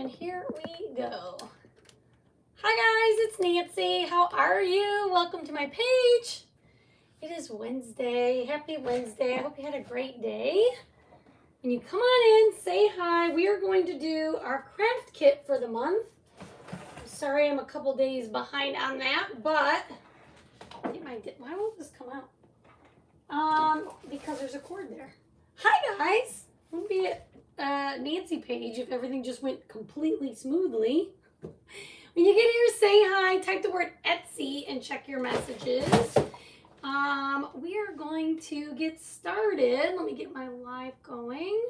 And here we go. Hi guys, it's Nancy. How are you? Welcome to my page. It is Wednesday. Happy Wednesday. I hope you had a great day. And you come on in, say hi. We are going to do our craft kit for the month. I'm sorry I'm a couple days behind on that, but why won't this come out? Because there's a cord there. Hi guys. Wouldn't be a Nancy page if everything just went completely smoothly. When you get here, say hi, type the word Etsy, and check your messages. We are going to get started. Let me get my live going.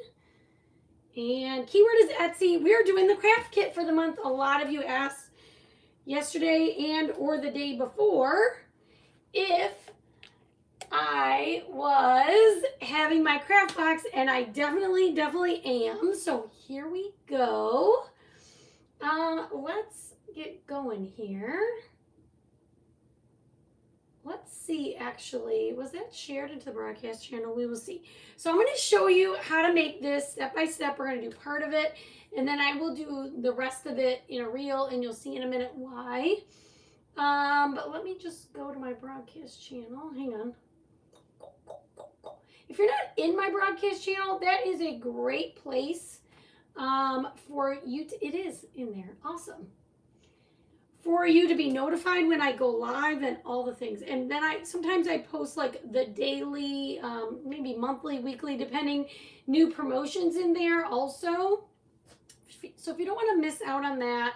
And keyword is Etsy. We are doing the craft kit for the month. A lot of you asked yesterday and or the day before if I was having my craft box, and I definitely am. So here we go. Let's get going here. Let's see, actually, was that shared into the broadcast channel? We will see. So I'm going to show you how to make this step by step. We're going to do part of it, and then I will do the rest of it in a reel, and you'll see in a minute why. But let me just go to my broadcast channel. Hang on. If you're not in my broadcast channel, that is a great place for you to, it is in there. Awesome. For you to be notified when I go live and all the things. And then sometimes I post like the daily, maybe monthly, weekly, depending, new promotions in there also. So if you don't want to miss out on that,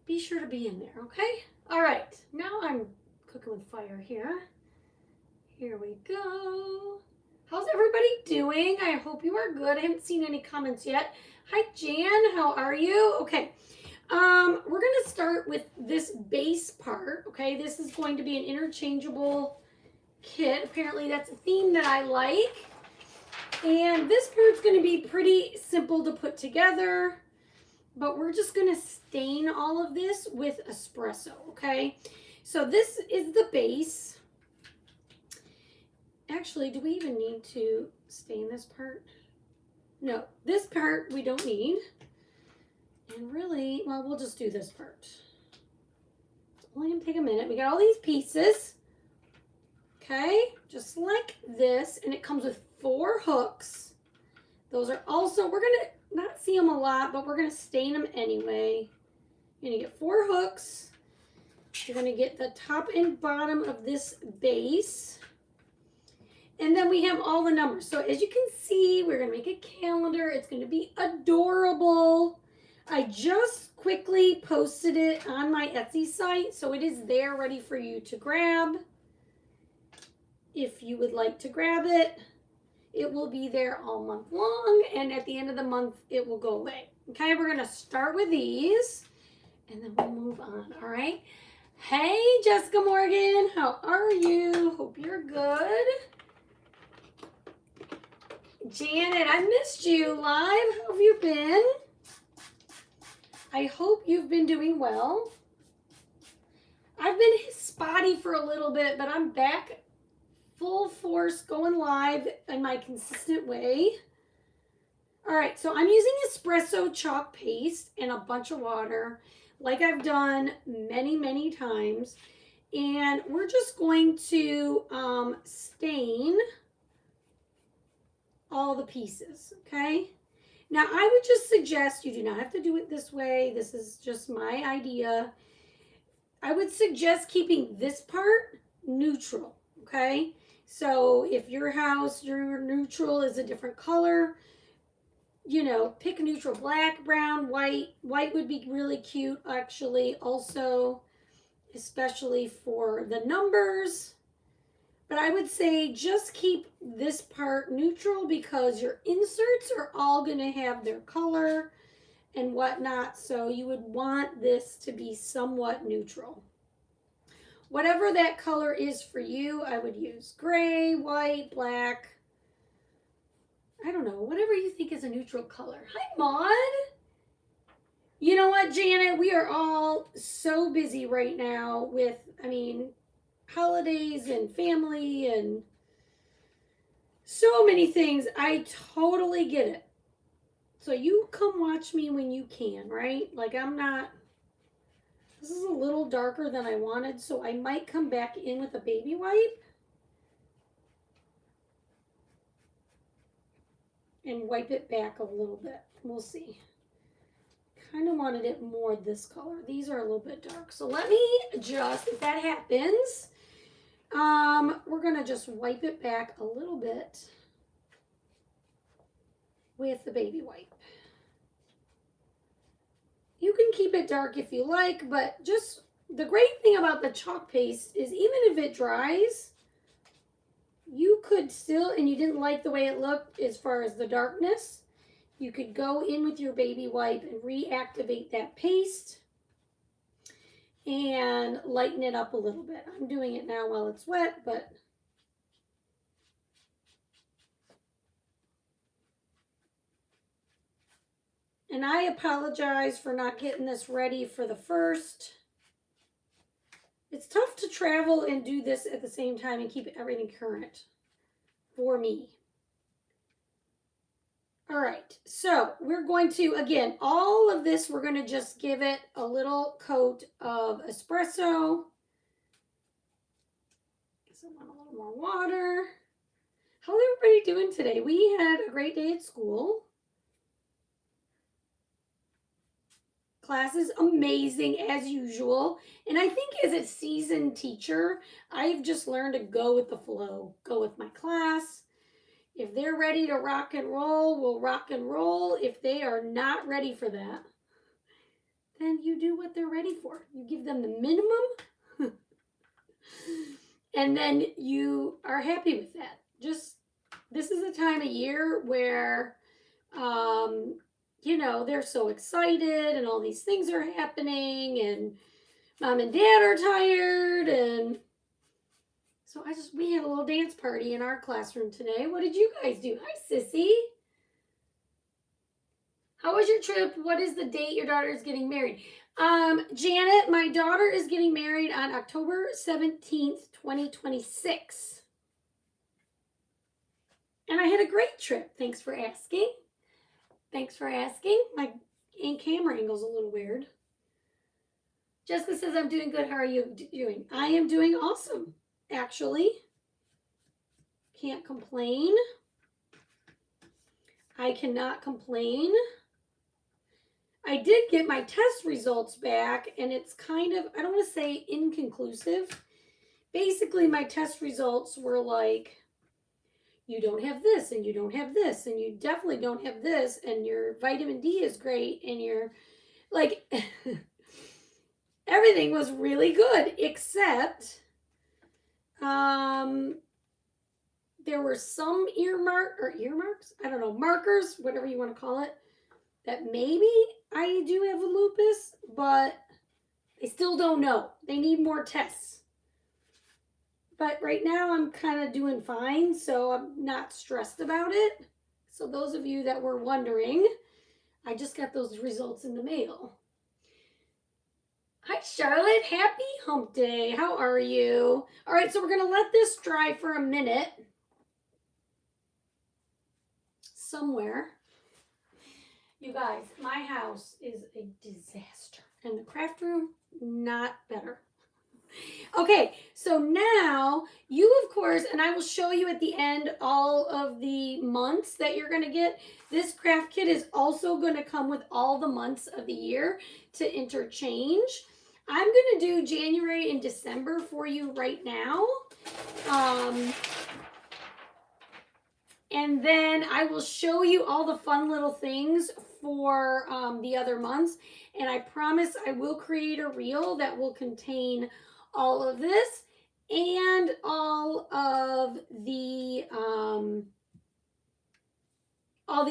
be sure to be in there, okay? All right, now I'm cooking with fire here. Here we go. How's everybody doing? I hope you are good. I haven't seen any comments yet. Hi, Jan. How are you? Okay. We're going to start with this base part, okay? This is going to be an interchangeable kit. Apparently, that's a theme that I like. And this part's going to be pretty simple to put together, but we're just going to stain all of this with espresso, okay? So this is the base. Actually, do we even need to stain this part? No, this part we don't need. And really, well, we'll just do this part. It's only going to take a minute. We got all these pieces. Okay, just like this. And it comes with 4 hooks. Those are also, we're going to not see them a lot, but we're going to stain them anyway. You're going to get 4 hooks. You're going to get the top and bottom of this base. And then we have all the numbers. So as you can see, we're going to make a calendar. It's going to be adorable. I just quickly posted it on my Etsy site, so it is there ready for you to grab. If you would like to grab it, it will be there all month long, and at the end of the month, it will go away. Okay, we're going to start with these, and then we'll move on, all right? Hey, Jessica Morgan, how are you? Hope you're good. Janet, I missed you live. How have you been? I hope you've been doing well. I've been spotty for a little bit, but I'm back full force going live in my consistent way. All right, so I'm using espresso chalk paste and a bunch of water like I've done many times. And we're just going to stain all the pieces, okay? Now, I would just suggest you do not have to do it this way. This is just my idea. I would suggest keeping this part neutral, okay? So if your house, your neutral is a different color, you know, pick a neutral, black, brown, white. White would be really cute, actually, also, especially for the numbers. But I would say just keep this part neutral because your inserts are all going to have their color and whatnot. So you would want this to be somewhat neutral. Whatever that color is for you, I would use gray, white, black. I don't know, whatever you think is a neutral color. Hi, Maud. You know what, Janet? We are all so busy right now with, holidays and family and so many things. I totally get it. So you come watch me when you can, right? Like this is a little darker than I wanted, so I might come back in with a baby wipe and wipe it back a little bit. We'll see. Kind of wanted it more this color. These are a little bit dark. So let me just, if that happens, we're going to just wipe it back a little bit with the baby wipe. You can keep it dark if you like, but just the great thing about the chalk paste is even if it dries, you could still, and you didn't like the way it looked as far as the darkness, you could go in with your baby wipe and reactivate that paste and lighten it up a little bit. I'm doing it now while it's wet, but and I apologize for not getting this ready for the first. It's tough to travel and do this at the same time and keep everything current for me. All right, so we're going to, again, all of this, we're going to just give it a little coat of espresso. Guess I want a little more water. How's everybody doing today? We had a great day at school. Class is amazing as usual. And I think as a seasoned teacher, I've just learned to go with the flow, go with my class. If they're ready to rock and roll, we'll rock and roll. If they are not ready for that, then you do what they're ready for. You give them the minimum, and then you are happy with that. Just, this is a time of year where, you know, they're so excited and all these things are happening and mom and dad are tired, and so we had a little dance party in our classroom today. What did you guys do? Hi, Sissy. How was your trip? What is the date your daughter is getting married? Janet, my daughter is getting married on October 17th, 2026. And I had a great trip. Thanks for asking. Thanks for asking. My camera angle's a little weird. Jessica says, I'm doing good. How are you doing? I am doing awesome, actually. Can't complain. I cannot complain. I did get my test results back, and it's kind of, I don't want to say inconclusive. Basically, my test results were like, you don't have this, and you don't have this, and you definitely don't have this, and your vitamin D is great, and you're like, everything was really good, except there were some earmarks, I don't know, markers, whatever you want to call it, that maybe I do have a lupus, but they still don't know. They need more tests. But right now I'm kind of doing fine, so I'm not stressed about it. So those of you that were wondering, I just got those results in the mail. Hi, Charlotte. Happy hump day. How are you? All right, so we're going to let this dry for a minute. Somewhere. You guys, my house is a disaster. And the craft room, not better. Okay, so now you, of course, and I will show you at the end all of the months that you're going to get. This craft kit is also going to come with all the months of the year to interchange. I'm going to do January and December for you right now. And then I will show you all the fun little things for the other months. And I promise I will create a reel that will contain all of this and all of the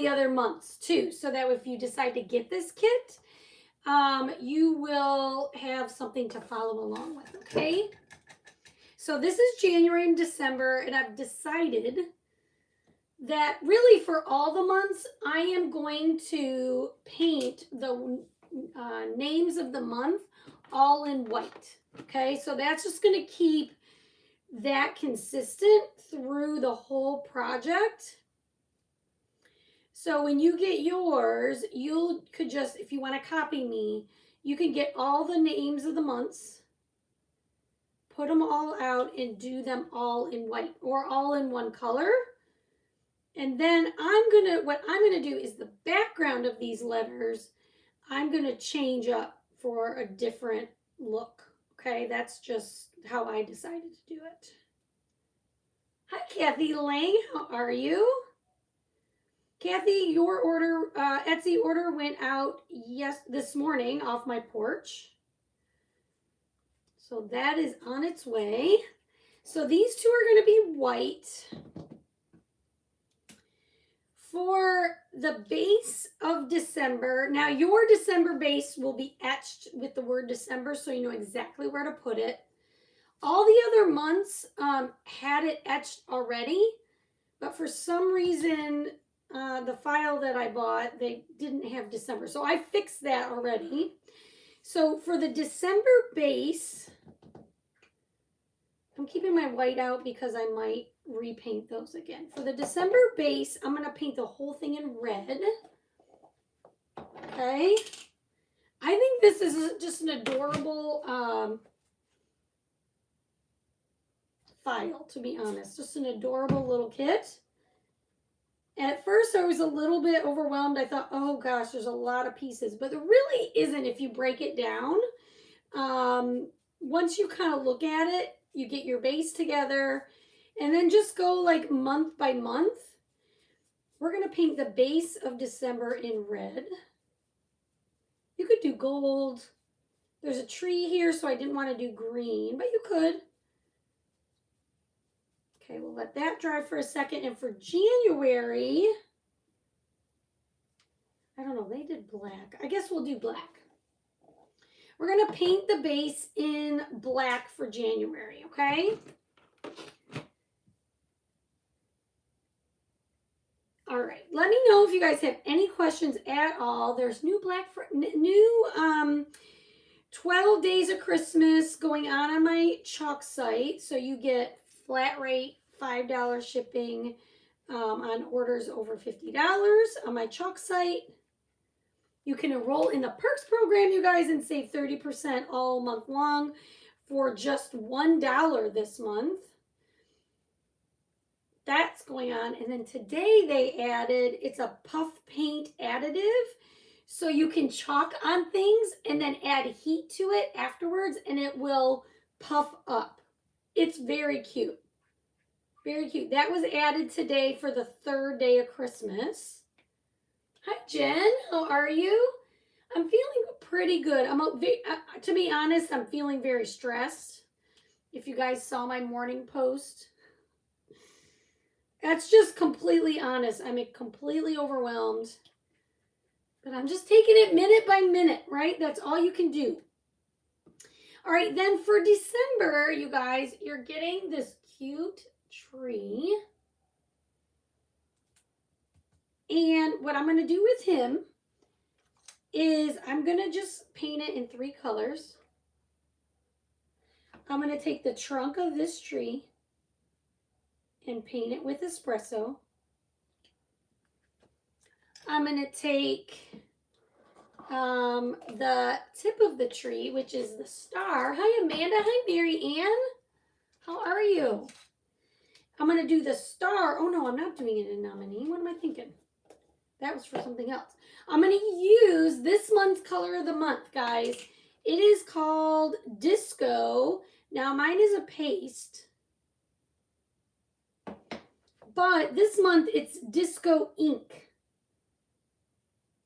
other months too. So that if you decide to get this kit, you will have something to follow along with, okay? So this is January and December, and I've decided that really for all the months, I am going to paint the names of the month all in white. Okay, so that's just going to keep that consistent through the whole project. So when you get yours, you could just, if you want to copy me, you can get all the names of the months, put them all out and do them all in white or all in one color. And then what I'm gonna do is the background of these letters, I'm gonna change up for a different look. Okay, that's just how I decided to do it. Hi, Kathy Lang, how are you? Kathy, your order, Etsy order went out this morning off my porch. So that is on its way. So these two are gonna be white. For the base of December, now your December base will be etched with the word December, so you know exactly where to put it. All the other months had it etched already, but for some reason, the file that I bought, they didn't have December. So I fixed that already. So for the December base, I'm keeping my white out because I might repaint those again. For the December base, I'm going to paint the whole thing in red. Okay. I think this is just an adorable file, to be honest. Just an adorable little kit. And at first I was a little bit overwhelmed. I thought, oh gosh, there's a lot of pieces. But there really isn't if you break it down. Once you kind of look at it, you get your base together and then just go like month by month. We're going to paint the base of December in red. You could do gold. There's a tree here, so I didn't want to do green, but you could. Okay, we'll let that dry for a second. And for January, I don't know, they did black. I guess we'll do black. We're going to paint the base in black for January, okay? All right, let me know if you guys have any questions at all. There's new 12 days of Christmas going on my chalk site. So you get flat rate $5 shipping on orders over $50 on my chalk site. You can enroll in the perks program, you guys, and save 30% all month long for just $1 this month. That's going on. And then today they added, it's a puff paint additive. So you can chalk on things and then add heat to it afterwards and it will puff up. It's very cute. Very cute. That was added today for the 3rd day of Christmas. Hi, Jen. How are you? I'm feeling pretty good. To be honest, I'm feeling very stressed. If you guys saw my morning post, that's just completely honest. I'm completely overwhelmed. But I'm just taking it minute by minute, right? That's all you can do. All right, then for December, you guys, you're getting this cute tree. And what I'm going to do with him is I'm going to just paint it in 3 colors. I'm going to take the trunk of this tree and paint it with espresso. I'm going to take the tip of the tree, which is the star. Hi, Amanda. Hi, Mary Ann. How are you? I'm going to do the star. Oh, no, I'm not doing it in nominee. What am I thinking? That was for something else. I'm going to use this month's color of the month, guys. It is called Disco. Now, mine is a paste. But this month, it's Disco Ink.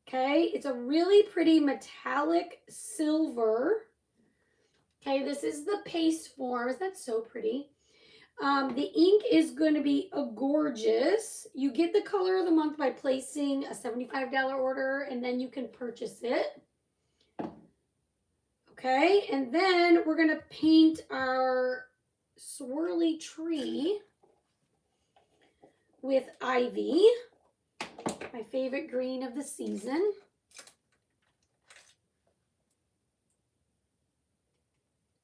Okay, it's a really pretty metallic silver. Okay, this is the paste form. Isn't that so pretty? The ink is going to be a gorgeous. You get the color of the month by placing a $75 order, and then you can purchase it. Okay, and then we're going to paint our swirly tree with ivy. My favorite green of the season.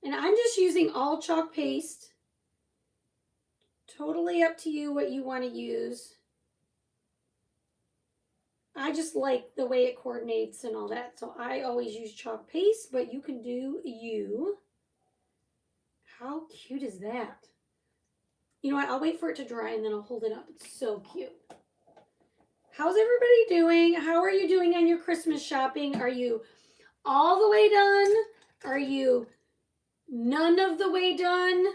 And I'm just using all chalk paste. Totally up to you what you want to use. I just like the way it coordinates and all that. So I always use chalk paste, but you can do you. How cute is that? You know what? I'll wait for it to dry and then I'll hold it up. It's so cute. How's everybody doing? How are you doing on your Christmas shopping? Are you all the way done? Are you none of the way done?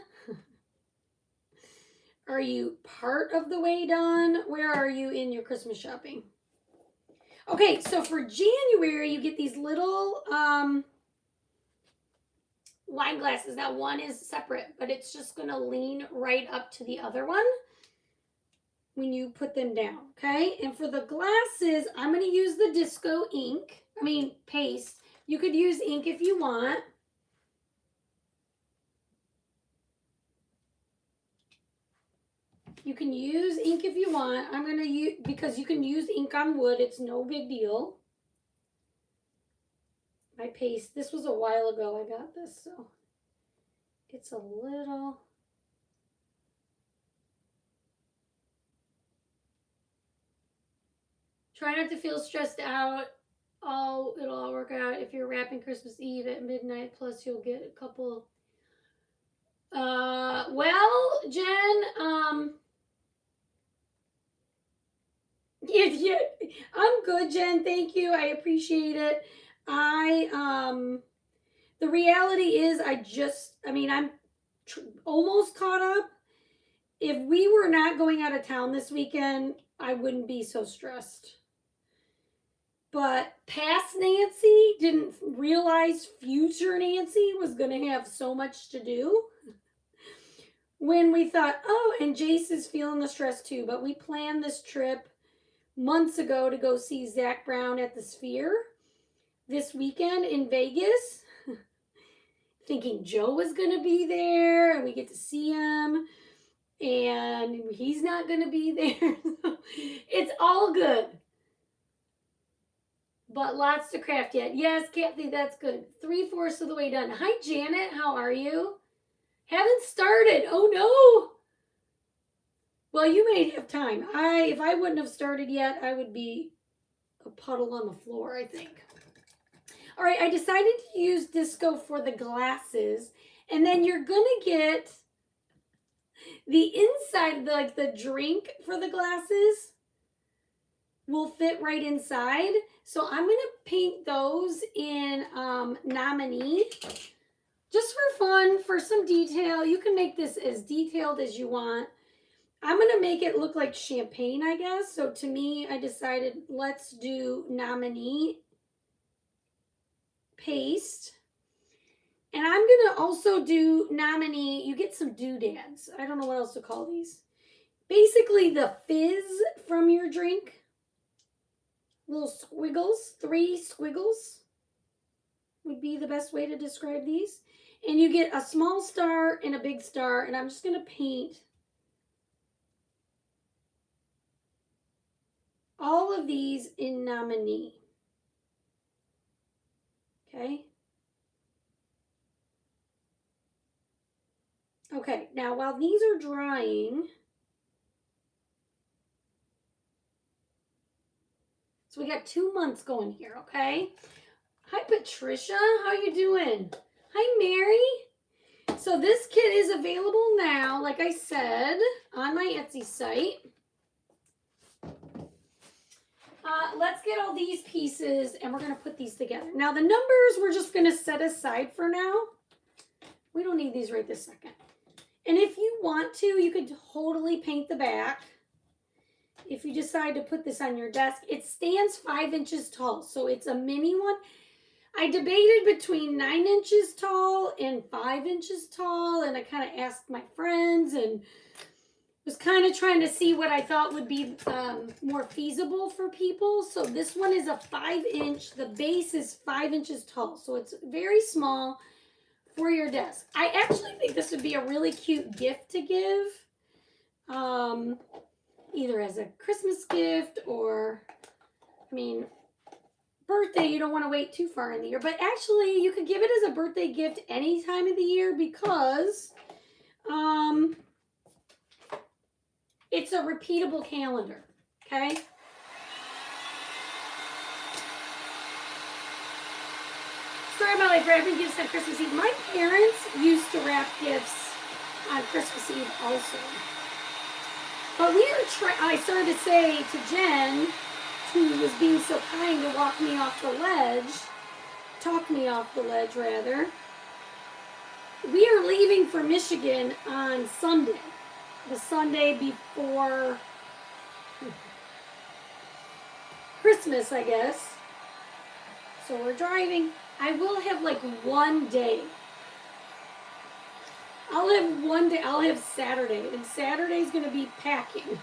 Are you part of the way done? Where are you in your Christmas shopping? Okay, so for January, you get these little wine glasses. Now one is separate, but it's just going to lean right up to the other one when you put them down, okay? And for the glasses, I'm going to use the disco paste. You could use ink if you want. You can use ink if you want. I'm going to use, because you can use ink on wood. It's no big deal. My paste, this was a while ago I got this, so it's a little... Try not to feel stressed out. It'll all work out. If you're wrapping Christmas Eve at midnight, plus you'll get a couple... well, Jen, I'm good, Jen. Thank you. I appreciate it. The reality is I'm almost caught up. If we were not going out of town this weekend, I wouldn't be so stressed. But past Nancy didn't realize future Nancy was going to have so much to do. When we thought, oh, and Jace is feeling the stress too, but we planned this trip months ago to go see Zach Brown at the Sphere this weekend in Vegas, thinking Joe was going to be there and we get to see him, and he's not going to be there. It's all good. But lots to craft yet. Yes, Kathy, that's good. 3/4 of the way done. Hi, Janet. How are you? Haven't started. Oh, no. Well, you may have time. If I wouldn't have started yet, I would be a puddle on the floor, I think. All right, I decided to use disco for the glasses. And then you're going to get the inside, like the drink for the glasses will fit right inside. So I'm going to paint those in Nominee. Just for fun, for some detail. You can make this as detailed as you want. I'm going to make it look like champagne, I guess. So to me, I decided let's do Nominee paste. And I'm going to also do Nominee. You get some doodads. I don't know what else to call these. Basically the fizz from your drink. Little squiggles, 3 squiggles would be the best way to describe these. And you get a small star and a big star. And I'm just going to paint all of these in Nominee. Okay. Okay, now while these are drying, so we got 2 months going here, okay? Hi, Patricia. How you doing? Hi, Mary. So this kit is available now, like I said, on my Etsy site. Let's get all these pieces, and we're going to put these together. Now, the numbers we're just going to set aside for now. We don't need these right this second. And if you want to, you could totally paint the back. If you decide to put this on your desk, it stands 5 inches tall, so it's a mini one. I debated between 9 inches tall and 5 inches tall, and I kind of asked my friends and was kind of trying to see what I thought would be more feasible for people. So this one is a 5-inch. The base is 5 inches tall, so it's very small for your desk. I actually think this would be a really cute gift to give, either as a Christmas gift or, birthday. You don't want to wait too far in the year, but actually you could give it as a birthday gift any time of the year because it's a repeatable calendar, okay? story of my life, wrapping gifts on Christmas Eve. My parents used to wrap gifts on Christmas Eve also. But we are I started to say to Jen, who was being so kind to talk me off the ledge rather. We are leaving for Michigan on Sunday. The Sunday before Christmas, I guess. So we're driving. I will have like one day. I'll have one day. I'll have Saturday. And Saturday's going to be packing.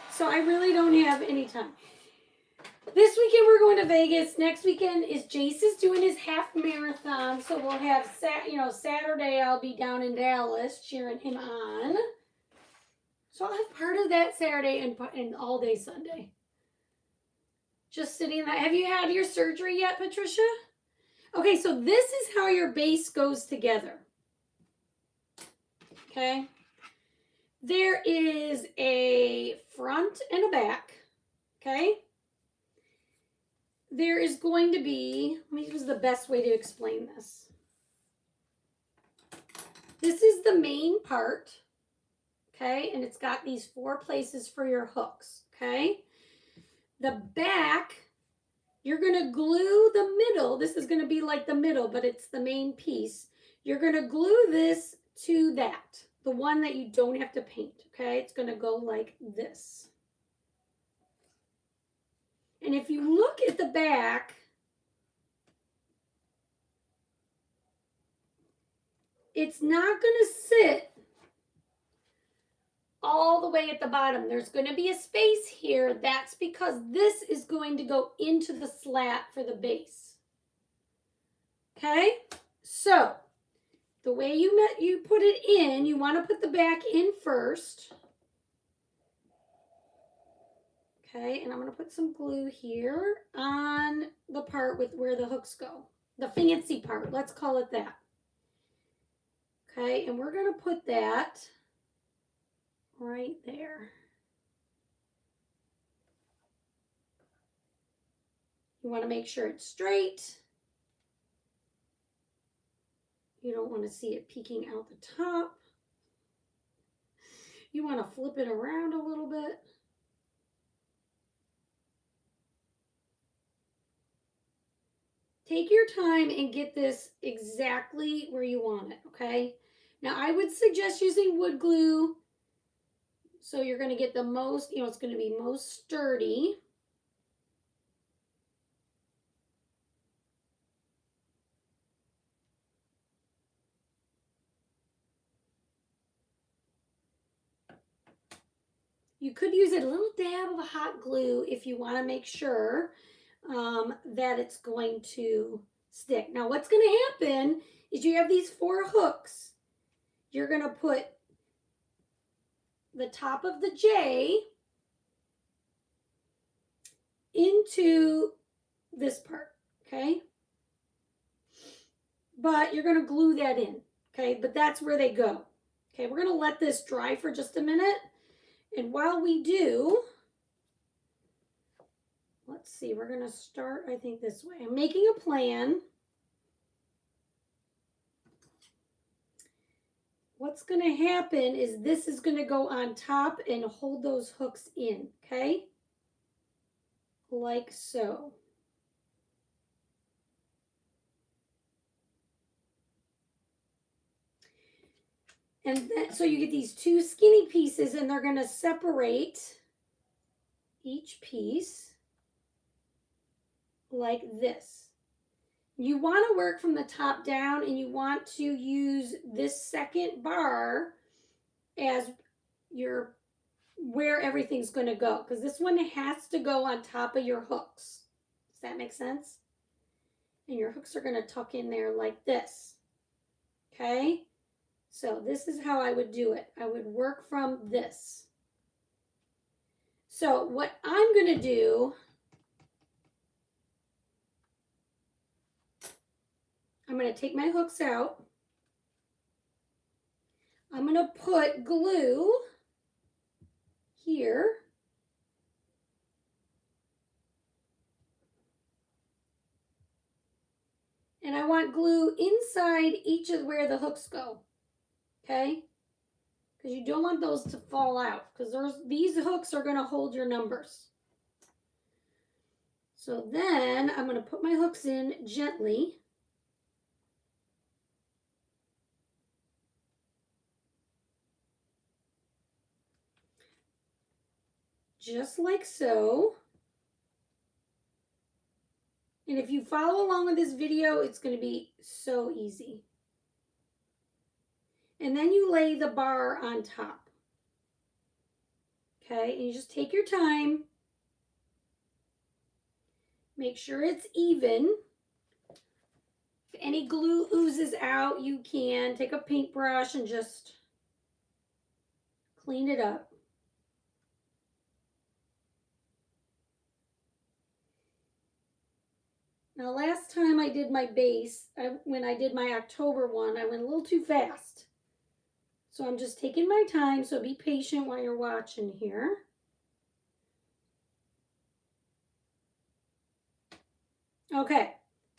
So I really don't have any time. This weekend we're going to Vegas. Next weekend is Jace is doing his half marathon. So we'll have, Saturday I'll be down in Dallas cheering him on. So I'll have part of that Saturday and all day Sunday. Just sitting there. Have you had your surgery yet, Patricia? Okay, so this is how your base goes together. Okay. There is a front and a back. Okay. There is going to be, let me use the best way to explain this. This is the main part. Okay. And it's got these 4 places for your hooks. Okay. The back, you're going to glue the middle. This is going to be like the middle, but it's the main piece. You're going to glue this to that, the one that you don't have to paint. Okay, it's going to go like this. And if you look at the back, it's not going to sit all the way at the bottom. There's going to be a space here. That's because this is going to go into the slat for the base. Okay, so the way you put it in, you want to put the back in first. Okay, and I'm going to put some glue here on the part with where the hooks go. The fancy part, let's call it that. Okay, and we're going to put that right there. You want to make sure it's straight. You don't want to see it peeking out the top. You want to flip it around a little bit. Take your time and get this exactly where you want it, okay? Now, I would suggest using wood glue so you're going to get the most, it's going to be most sturdy. You could use a little dab of hot glue if you want to make sure that it's going to stick. Now, what's going to happen is you have these 4 hooks. You're going to put the top of the J into this part, okay? But you're going to glue that in, okay? But that's where they go. Okay, we're going to let this dry for just a minute. And while we do, let's see, we're going to start, I think, this way. I'm making a plan. What's going to happen is this is going to go on top and hold those hooks in, okay? Like so. And then, so you get these 2 skinny pieces and they're going to separate each piece like this. You want to work from the top down and you want to use this second bar as where everything's going to go, because this one has to go on top of your hooks. Does that make sense? And your hooks are going to tuck in there like this. Okay? So this is how I would do it. I would work from this. So what I'm going to do, I'm going to take my hooks out. I'm going to put glue here. And I want glue inside each of where the hooks go, okay? Because you don't want those to fall out, because these hooks are going to hold your numbers. So then I'm going to put my hooks in gently. Just like so. And if you follow along with this video, it's going to be so easy. And then you lay the bar on top. Okay, and you just take your time. Make sure it's even. If any glue oozes out, you can take a paintbrush and just clean it up. Now, last time I did my base, when I did my October one, I went a little too fast. So I'm just taking my time, so be patient while you're watching here. Okay,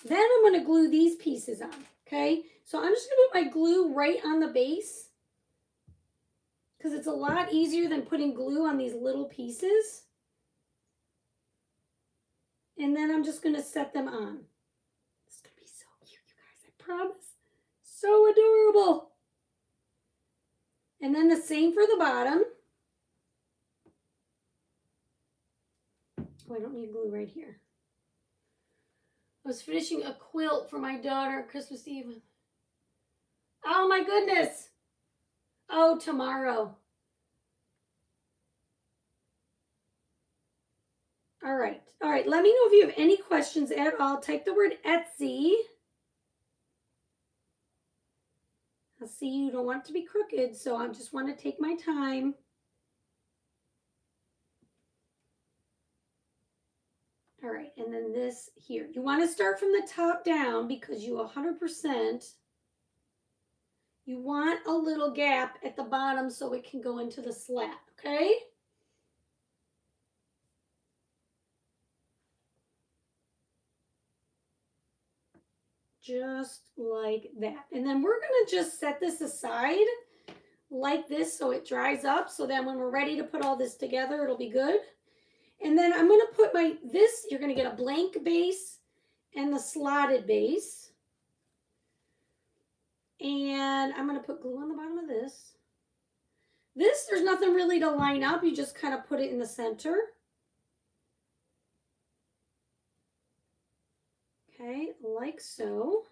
then I'm going to glue these pieces on, okay? So I'm just going to put my glue right on the base because it's a lot easier than putting glue on these little pieces. And then I'm just going to set them on. It's going to be so cute, you guys, I promise. So adorable. And then the same for the bottom. Oh, I don't need glue right here. I was finishing a quilt for my daughter Christmas Eve. Oh my goodness. Oh, tomorrow. All right. All right. Let me know if you have any questions at all. Type the word Etsy. I see you don't want it to be crooked, so I just want to take my time. All right. And then this here. You want to start from the top down because you 100%. You want a little gap at the bottom so it can go into the slat, okay? Just like that. And then we're going to just set this aside like this so it dries up, so then when we're ready to put all this together, it'll be good. And then I'm going to put you're going to get a blank base and the slotted base. And I'm going to put glue on the bottom of this. This, there's nothing really to line up. You just kind of put it in the center. Okay, like so.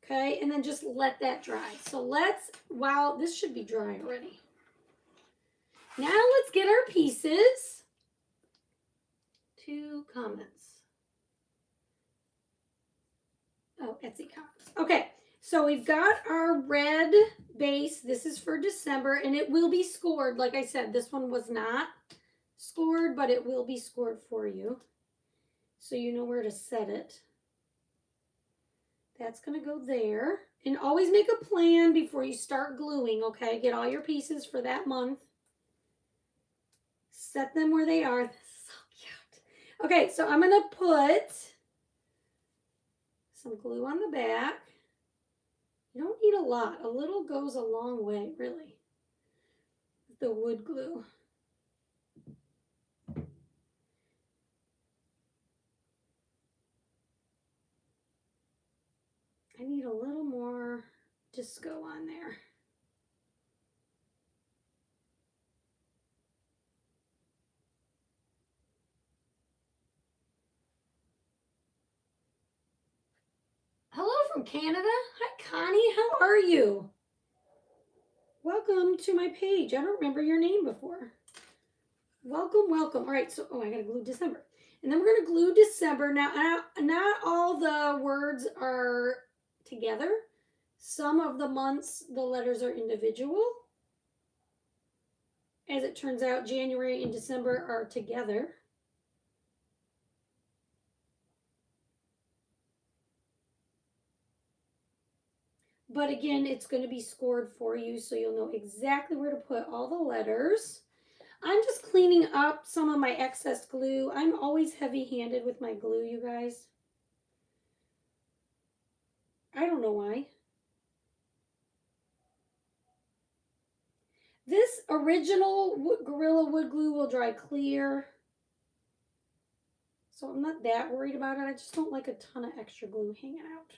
Okay, and then just let that dry. So wow, this should be dry already. Now let's get our pieces. 2 comments. Oh, Etsy comments. Okay, so we've got our red base. This is for December, and it will be scored. Like I said, this one was not scored, but it will be scored for you. So you know where to set it. That's going to go there. And always make a plan before you start gluing, okay? Get all your pieces for that month. Set them where they are. This is so cute. Okay, so I'm going to put some glue on the back. You don't need a lot. A little goes a long way, really. The wood glue. I need a little more disco on there. Hello from Canada. Hi, Connie. How are you? Welcome to my page. I don't remember your name before. Welcome, welcome. All right, so, I got to glue December. And then we're going to glue December. Now, not all the words are together. Some of the months, the letters are individual. As it turns out, January and December are together. But again, it's going to be scored for you, so you'll know exactly where to put all the letters. I'm just cleaning up some of my excess glue. I'm always heavy-handed with my glue, you guys. I don't know why. This original Gorilla Wood Glue will dry clear. So I'm not that worried about it. I just don't like a ton of extra glue hanging out.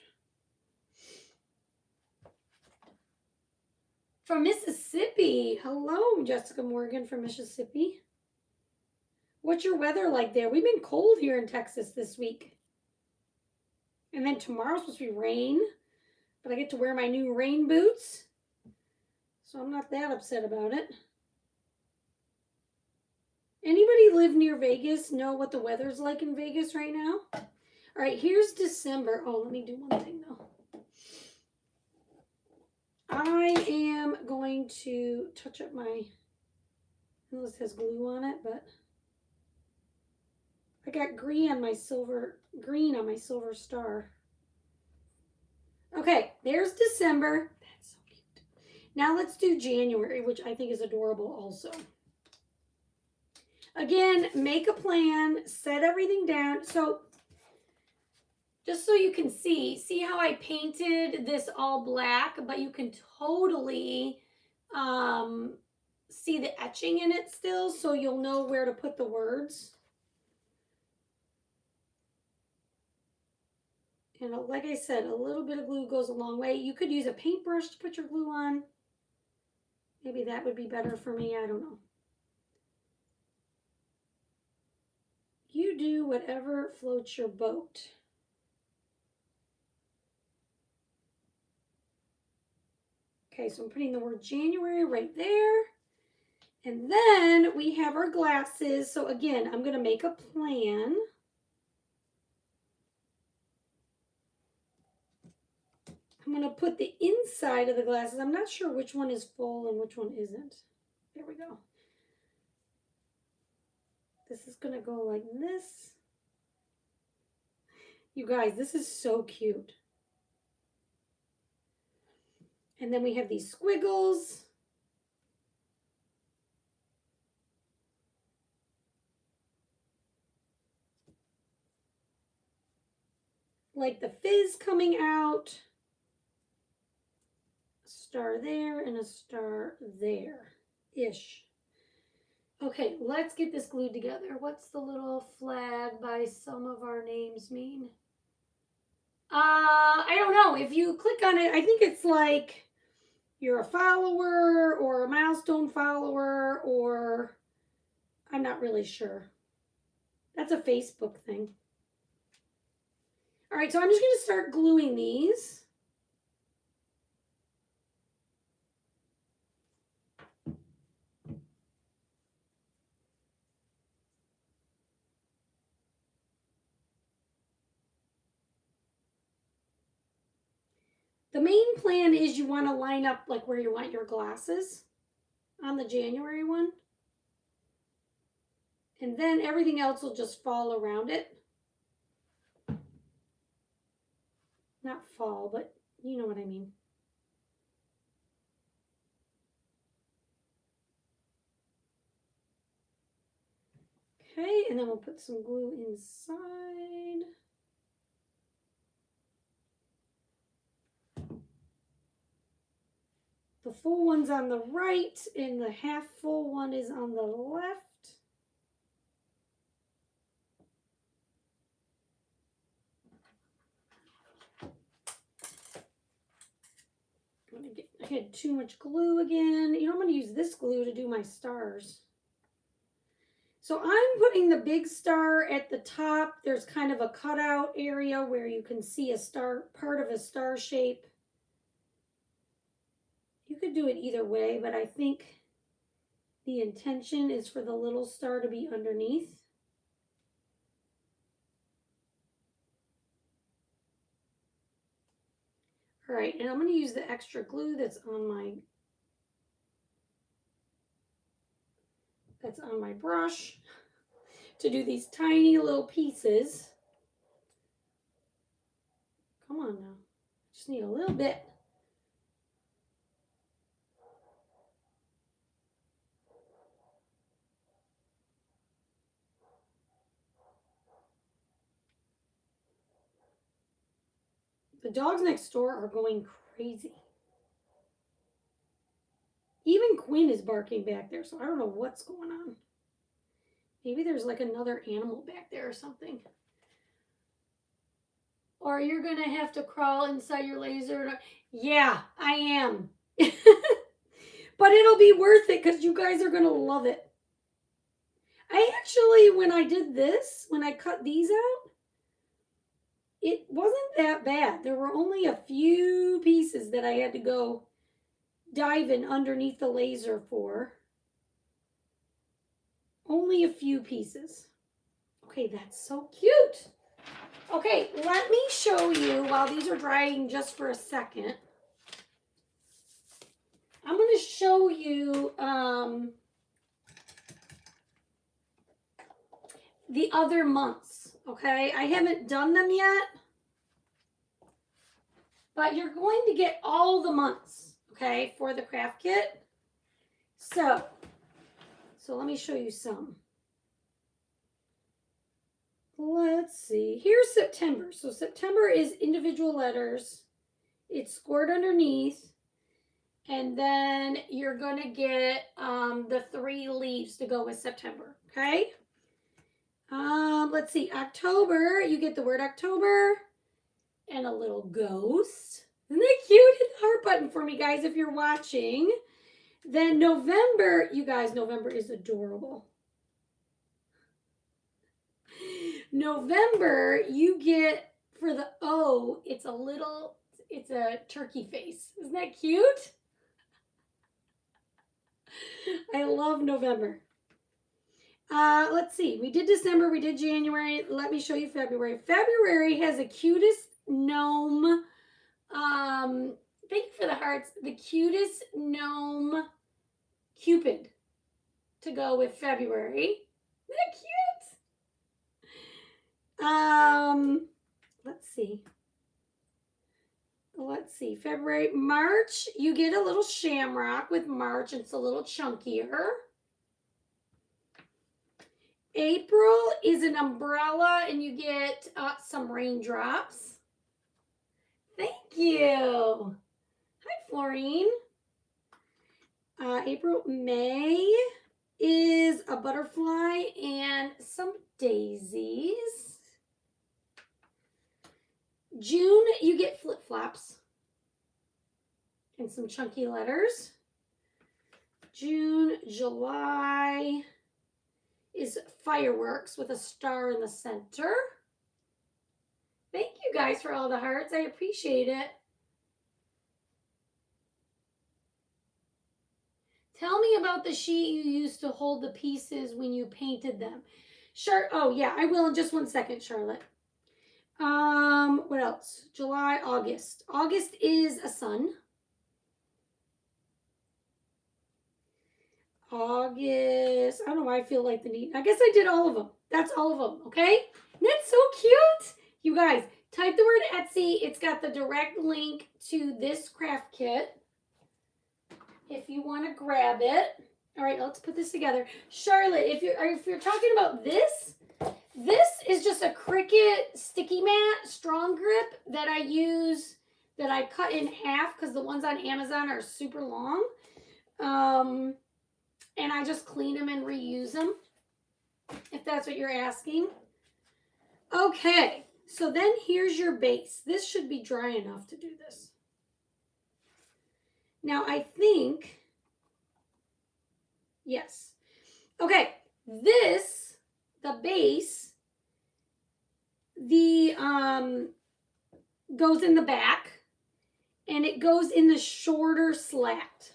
From Mississippi. Hello, Jessica Morgan from Mississippi. What's your weather like there? We've been cold here in Texas this week. And then tomorrow's supposed to be rain. But I get to wear my new rain boots. So I'm not that upset about it. Anybody live near Vegas know what the weather's like in Vegas right now? All right, here's December. Oh, let me do one thing though. I am going to touch up my, this has glue on it, but I got green on my silver star. Okay, there's December. That's so cute. Now let's do January, which I think is adorable also. Again, make a plan, set everything down. So just so you can see how I painted this all black, but you can totally see the etching in it still, so you'll know where to put the words. And like I said, a little bit of glue goes a long way. You could use a paintbrush to put your glue on. Maybe that would be better for me, I don't know. You do whatever floats your boat. Okay, so I'm putting the word January right there. And then we have our glasses. So again, I'm going to make a plan. I'm going to put the inside of the glasses. I'm not sure which one is full and which one isn't. There we go. This is going to go like this. You guys, this is so cute. And then we have these squiggles. Like the fizz coming out. A star there and a star there-ish. Okay, let's get this glued together. What's the little flag by some of our names mean? I don't know. If you click on it, I think it's like you're a follower or a milestone follower, or I'm not really sure. That's a Facebook thing. All right, so I'm just going to start gluing these. The main plan is you want to line up like where you want your glasses on the January one. And then everything else will just fall around it. Not fall, but you know what I mean. Okay, and then we'll put some glue inside. The full one's on the right and the half full one is on the left. I had too much glue again. You know, I'm going to use this glue to do my stars. So I'm putting the big star at the top. There's kind of a cutout area where you can see a star, part of a star shape. You could do it either way, but I think the intention is for the little star to be underneath. All right, and I'm going to use the extra glue that's on my brush to do these tiny little pieces. Come on now. Just need a little bit. The dogs next door are going crazy. Even Quinn is barking back there, so I don't know what's going on. Maybe there's like another animal back there or something. Or you're going to have to crawl inside your laser. Yeah, I am. But it'll be worth it because you guys are going to love it. I actually, when I did this, when I cut these out, it wasn't that bad. There were only a few pieces that I had to go dive in underneath the laser for. Only a few pieces. Okay, that's so cute. Okay, let me show you while these are drying just for a second. I'm going to show you the other months, okay? I haven't done them yet, but you're going to get all the months, okay, for the craft kit. So let me show you some. Let's see. Here's September. So September is individual letters. It's scored underneath. And then you're going to get the 3 leaves to go with September, okay? Let's see. October, you get the word October and a little ghost. Isn't that cute? Hit the heart button for me, guys, if you're watching. Then November, you guys, November is adorable. November, you get, for the O, it's a turkey face. Isn't that cute? I love November. Let's see. We did December. We did January. Let me show you February. February has the cutest gnome. Thank you for the hearts. The cutest gnome Cupid to go with February. Isn't that cute? Let's see. February. March, you get a little shamrock with March. It's a little chunkier. April is an umbrella and you get some raindrops. Thank you. Hi, Florine. April. May is a butterfly and some daisies. June, you get flip-flops and some chunky letters. June. July is fireworks with a star in the center. Thank you guys for all the hearts. I appreciate it. Tell me about the sheet you used to hold the pieces when you painted them. Sure. Oh, yeah, I will in just one second, Charlotte. What else? July, August. August is a sun. August. I don't know why I feel like the need. I guess I did all of them. That's all of them, okay? Isn't that so cute? You guys, type the word Etsy. It's got the direct link to this craft kit if you want to grab it. All right, let's put this together. Charlotte, if you're talking about this is just a Cricut sticky mat strong grip that I use, that I cut in half because the ones on Amazon are super long. And I just clean them and reuse them, if that's what you're asking. Okay, so then here's your base. This should be dry enough to do this. Now I think, yes. Okay, the base, goes in the back, and it goes in the shorter slat.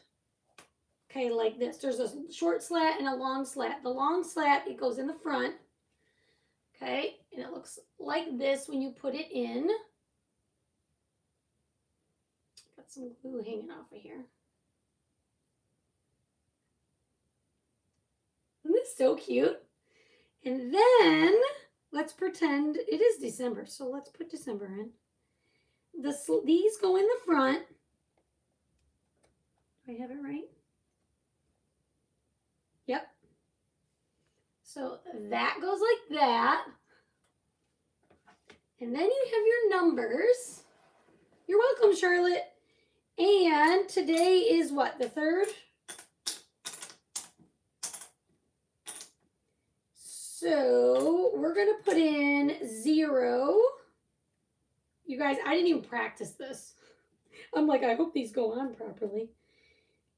Okay, like this. There's a short slat and a long slat. The long slat, it goes in the front. Okay, and it looks like this when you put it in. Got some glue hanging off of here. Isn't this so cute? And then let's pretend it is December. So let's put December in. These go in the front. Do I have it right? Yep. So that goes like that. And then you have your numbers. You're welcome, Charlotte. And today is what, the 3rd? So we're going to put in 0. You guys, I didn't even practice this. I'm like, I hope these go on properly.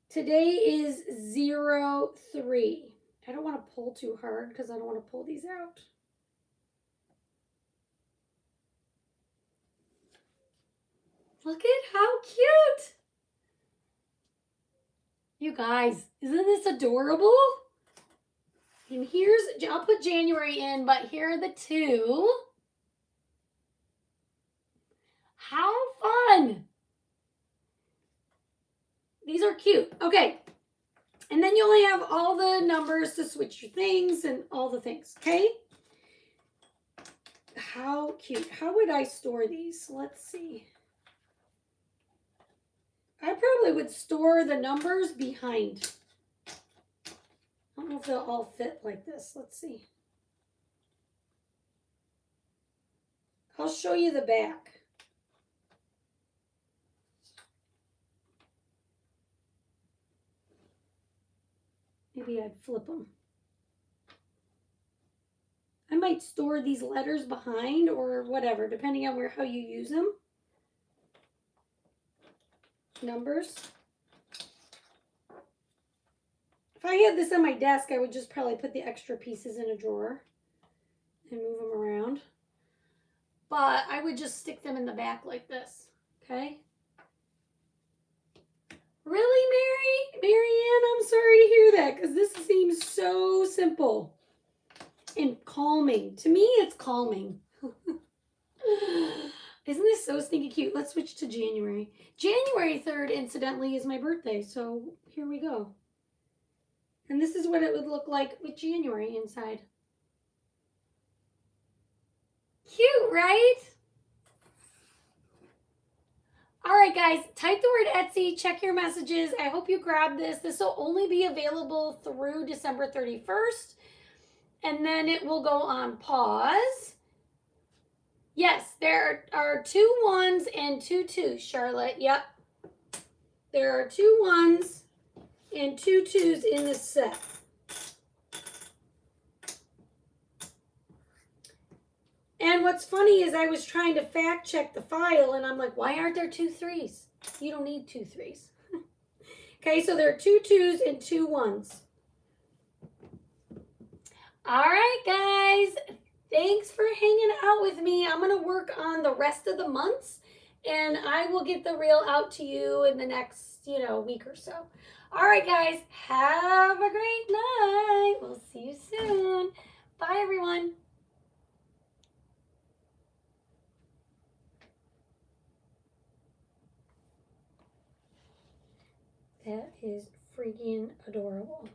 Today is 03. I don't want to pull too hard because I don't want to pull these out. Look at how cute. You guys, isn't this adorable? And here's, I'll put January in, but here are the 2. How fun. These are cute. Okay. And then you only have all the numbers to switch your things and all the things, okay? How cute. How would I store these? Let's see. I probably would store the numbers behind. I don't know if they'll all fit like this. Let's see. I'll show you the back. Maybe I'd flip them. I might store these letters behind or whatever, depending on how you use them. Numbers. If I had this on my desk, I would just probably put the extra pieces in a drawer and move them around. But I would just stick them in the back like this, okay? Really, Marianne, I'm sorry to hear that because this seems so simple and calming. To me, it's calming. Isn't this so stinky cute? Let's switch to January. January 3rd, incidentally, is my birthday, so here we go. And this is what it would look like with January inside. Cute, right? All right, guys, type the word Etsy, check your messages. I hope you grab this. This will only be available through December 31st, and then it will go on pause. Yes, there are 2 1s and 2 2s, Charlotte. Yep. There are 2 1s and 2 2s in this set. And what's funny is I was trying to fact check the file and I'm like, why aren't there 2 3s? You don't need 2 3s. Okay, so there are 2 2s and 2 1s. All right, guys. Thanks for hanging out with me. I'm going to work on the rest of the months and I will get the reel out to you in the next, week or so. All right, guys. Have a great night. We'll see you soon. Bye, everyone. That is freaking adorable.